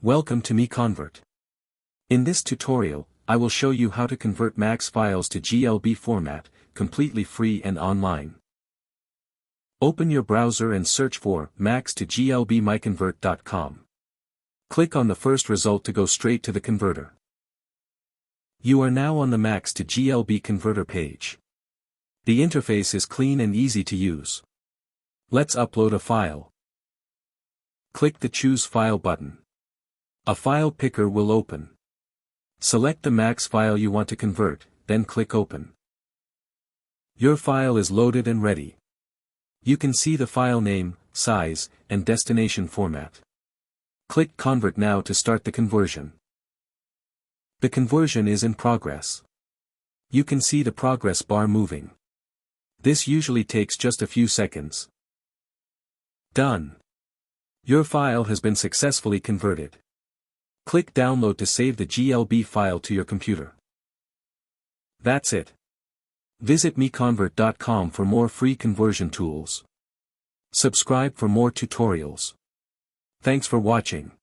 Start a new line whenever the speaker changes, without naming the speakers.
Welcome to MiConvert. In this tutorial, I will show you how to convert Max files to GLB format, completely free and online. Open your browser and search for Max to GLB MiConvert.com. Click on the first result to go straight to the converter. You are now on the Max to GLB converter page. The interface is clean and easy to use. Let's upload a file. Click the Choose File button. A file picker will open. Select the Max file you want to convert, then click Open. Your file is loaded and ready. You can see the file name, size, and destination format. Click Convert now to start the conversion. The conversion is in progress. You can see the progress bar moving. This usually takes just a few seconds. Done. Your file has been successfully converted. Click Download to save the GLB file to your computer. That's it. Visit MiConvert.com for more free conversion tools. Subscribe for more tutorials. Thanks for watching.